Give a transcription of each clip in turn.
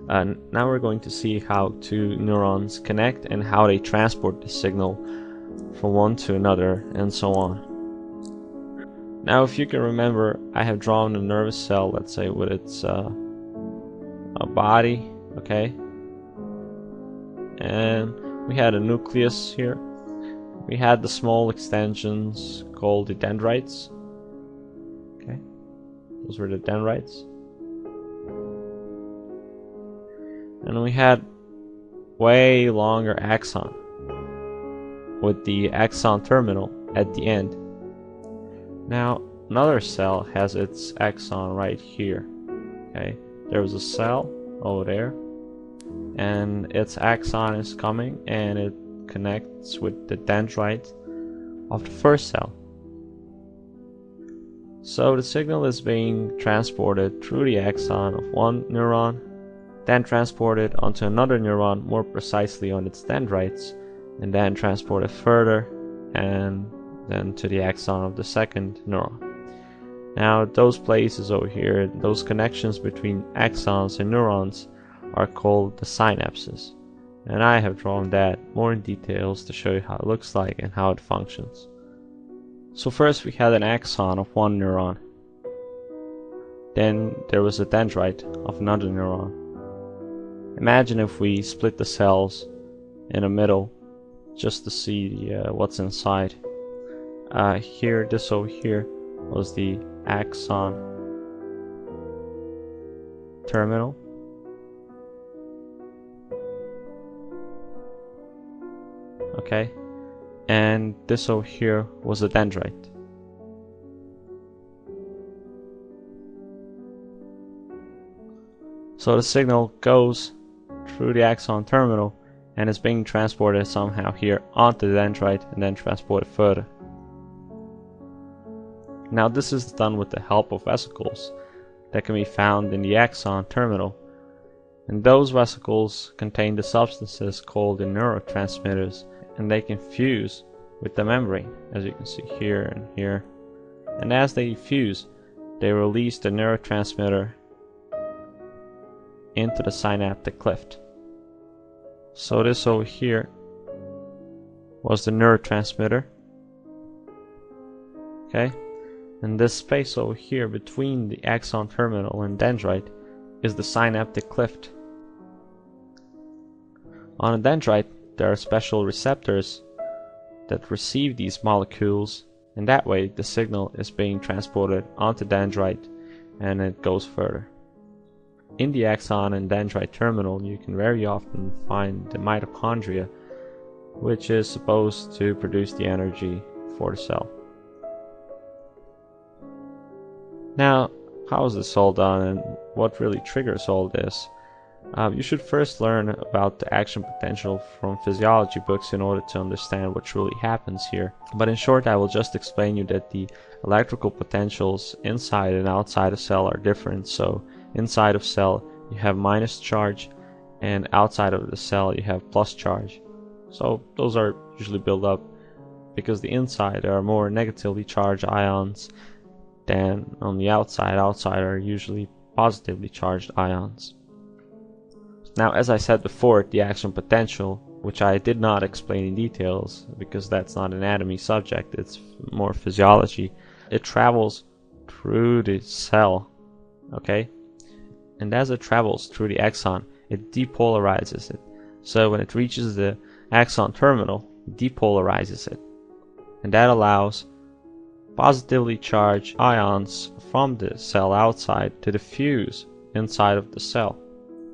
Now we're going to see how two neurons connect and how they transport the signal from one to another and so on. Now if you can remember, I have drawn a nervous cell, let's say with its a body, okay? And we had a nucleus here. We had the small extensions called the dendrites. Okay, those were the dendrites. And we had way longer axon with the axon terminal at the end. Now another cell has its axon right here. Okay, there was a cell over there, and its axon is coming and it connects with the dendrite of the first cell. So the signal is being transported through the axon of one neuron, then transported onto another neuron, more precisely on its dendrites, and then transported further and then to the axon of the second neuron. Now those places over here, those connections between axons and neurons, are called the synapses, and I have drawn that more in details to show you how it looks like and how it functions. So first we had an axon of one neuron, then there was a dendrite of another neuron. Imagine if we split the cells in the middle just to see what's inside. Here, this over here was the axon terminal. Okay, and this over here was a dendrite. So the signal goes through the axon terminal and is being transported somehow here onto the dendrite and then transported further. Now this is done with the help of vesicles that can be found in the axon terminal, and those vesicles contain the substances called the neurotransmitters, and they can fuse with the membrane, as you can see here and here. And as they fuse, they release the neurotransmitter into the synaptic cleft. So this over here was the neurotransmitter. Okay, and this space over here between the axon terminal and dendrite is the synaptic cleft. On a dendrite there are special receptors that receive these molecules, and that way the signal is being transported onto dendrite and it goes further. In the axon and dendrite terminal you can very often find the mitochondria, which is supposed to produce the energy for the cell. Now, how is this all done and what really triggers all this? You should first learn about the action potential from physiology books in order to understand what truly happens here. But in short, I will just explain you that the electrical potentials inside and outside a cell are different. So inside of cell you have minus charge, and outside of the cell you have plus charge. So those are usually built up because the inside there are more negatively charged ions than on the outside. Outside are usually positively charged ions. Now, as I said before, the action potential, which I did not explain in details because that's not anatomy subject, it's more physiology, it travels through the cell, okay? And as it travels through the axon, it depolarizes it. So when it reaches the axon terminal, it depolarizes it. And that allows positively charged ions from the cell outside to diffuse inside of the cell.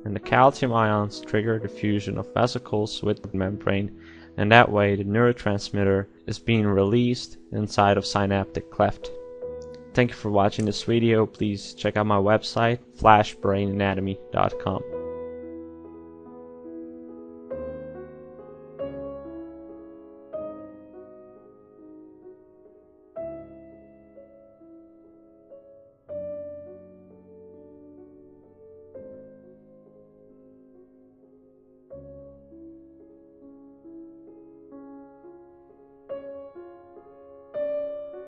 And the calcium ions trigger the fusion of vesicles with the membrane, and that way the neurotransmitter is being released inside of synaptic cleft. Thank you for watching this video. Please check out my website, flashbrainanatomy.com.